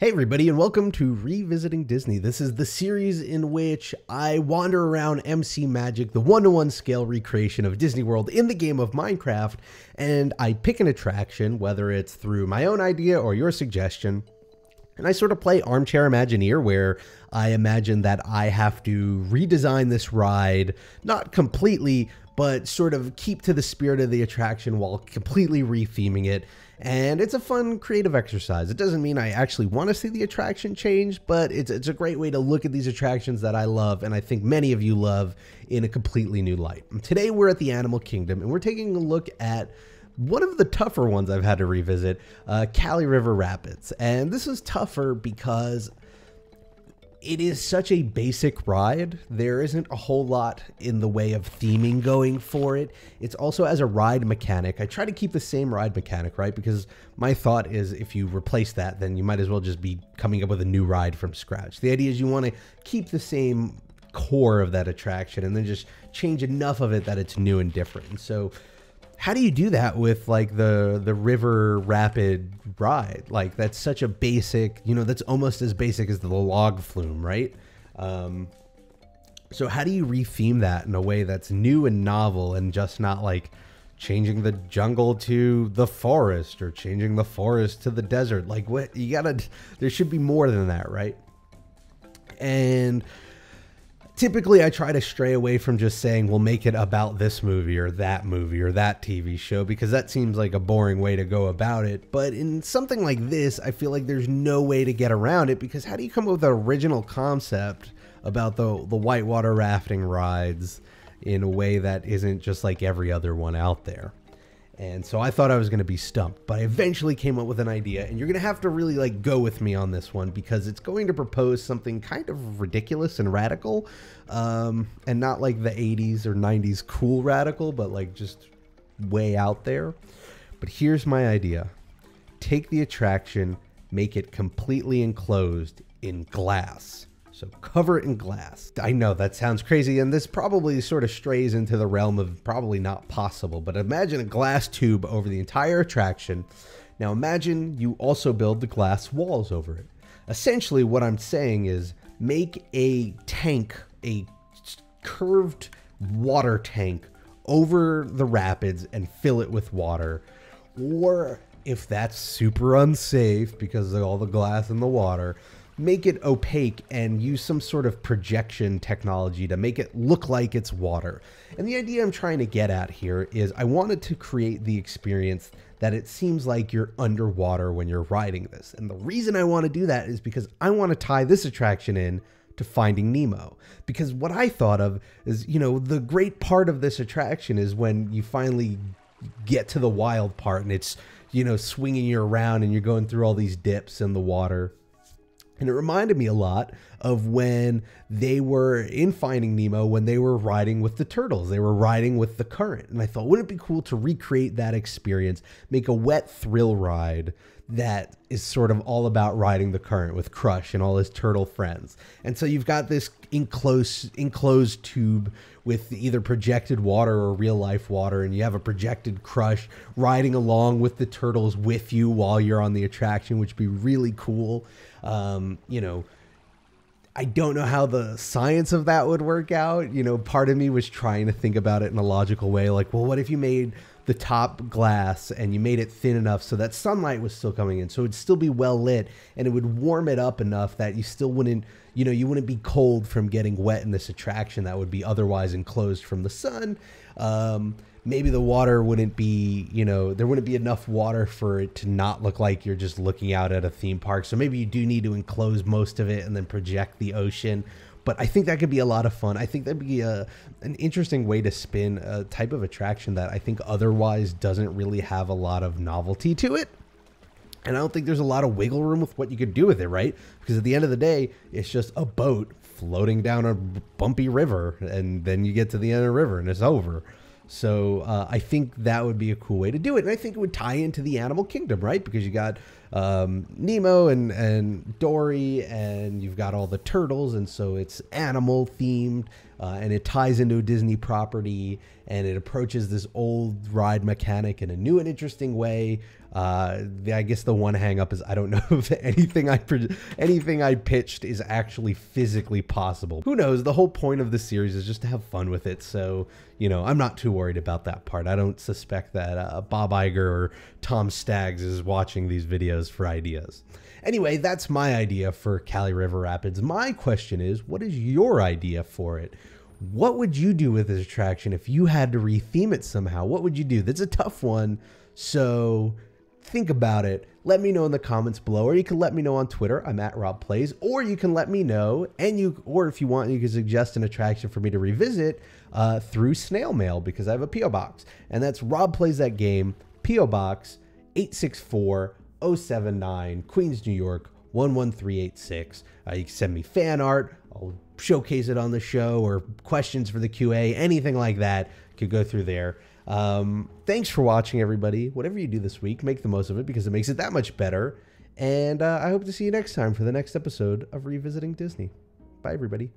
Hey everybody, and welcome to Revisiting Disney. This is the series in which I wander around MC Magic, the one-to-one scale recreation of Disney World in the game of Minecraft, and I pick an attraction, whether it's through my own idea or your suggestion, and I sort of play Armchair Imagineer, where I imagine that I have to redesign this ride, not completely, but sort of keep to the spirit of the attraction while completely re-theming it. And it's a fun creative exercise. It doesn't mean I actually want to see the attraction change, but it's a great way to look at these attractions that I love, and I think many of you love, in a completely new light. And today we're at the Animal Kingdom, and we're taking a look at one of the tougher ones I've had to revisit, Kali River Rapids. And this is tougher because it is such a basic ride. There isn't a whole lot in the way of theming going for it. It's also, as a ride mechanic, I try to keep the same ride mechanic, right? Because my thought is if you replace that, then you might as well just be coming up with a new ride from scratch. The idea is you want to keep the same core of that attraction and then just change enough of it that it's new and different. And so how do you do that with like the river rapid ride? Like, that's such a basic, that's almost as basic as the log flume, right? So how do you re-theme that in a way that's new and novel and just not like changing the jungle to the forest or changing the forest to the desert? Like, what there should be more than that, right? And typically, I try to stray away from just saying, we'll make it about this movie or that TV show, because that seems like a boring way to go about it. But in something like this, I feel like there's no way to get around it, because how do you come up with an original concept about the whitewater rafting rides in a way that isn't just like every other one out there? And so I thought I was going to be stumped, but I eventually came up with an idea, and you're going to have to really like go with me on this one, because it's going to propose something kind of ridiculous and radical, and not like the 80s or 90s cool radical, but like just way out there. But here's my idea. Take the attraction, make it completely enclosed in glass. So cover it in glass. I know that sounds crazy, and this probably sort of strays into the realm of probably not possible, but imagine a glass tube over the entire attraction. Now imagine you also build the glass walls over it. Essentially what I'm saying is make a tank, a curved water tank over the rapids and fill it with water. Or if that's super unsafe because of all the glass in the water, make it opaque and use some sort of projection technology to make it look like it's water. And the idea I'm trying to get at here is I wanted to create the experience that it seems like you're underwater when you're riding this. And the reason I want to do that is because I want to tie this attraction in to Finding Nemo. Because what I thought of is, the great part of this attraction is when you finally get to the wild part and it's, swinging you around and you're going through all these dips in the water. And it reminded me a lot of when they were in Finding Nemo, when they were riding with the turtles. They were riding with the current. And I thought, wouldn't it be cool to recreate that experience, make a wet thrill ride that is sort of all about riding the current with Crush and all his turtle friends. And so you've got this enclosed tube with either projected water or real life water, and you have a projected Crush riding along with the turtles with you while you're on the attraction, which would be really cool. I don't know how the science of that would work out. Part of me was trying to think about it in a logical way. Like, well, what if you made the top glass and you made it thin enough so that sunlight was still coming in, so it'd still be well lit and it would warm it up enough that you still wouldn't, you wouldn't be cold from getting wet in this attraction that would be otherwise enclosed from the sun. Maybe the water wouldn't be, there wouldn't be enough water for it to not look like you're just looking out at a theme park. So maybe you do need to enclose most of it and then project the ocean. But I think that could be a lot of fun. I think that'd be an interesting way to spin a type of attraction that I think otherwise doesn't really have a lot of novelty to it. And I don't think there's a lot of wiggle room with what you could do with it, right? Because at the end of the day, it's just a boat floating down a bumpy river, and then you get to the end of the river and it's over. So I think that would be a cool way to do it. And I think it would tie into the Animal Kingdom, right? Because you got Nemo and Dory, and you've got all the turtles. And so it's animal themed, and it ties into a Disney property, and it approaches this old ride mechanic in a new and interesting way. I guess the one hang up is I don't know if anything I pitched is actually physically possible. Who knows? The whole point of this series is just to have fun with it. So, you know, I'm not too worried about that part. I don't suspect that Bob Iger or Tom Staggs is watching these videos for ideas. Anyway, that's my idea for Kali River Rapids. My question is, what is your idea for it? What would you do with this attraction if you had to retheme it somehow? What would you do? That's a tough one. So think about it. Let me know in the comments below, or you can let me know on Twitter. I'm at Rob Plays, or you can let me know, or if you want, you can suggest an attraction for me to revisit through snail mail, because I have a P.O. Box, and that's Rob Plays That Game, P.O. Box 864079, Queens, New York 11386. You can send me fan art. I'll showcase it on the show, or questions for the QA, anything like that could go through there. Thanks for watching, everybody. Whatever you do this week, make the most of it, because it makes it that much better. And I hope to see you next time for the next episode of Revisiting Disney. Bye, everybody.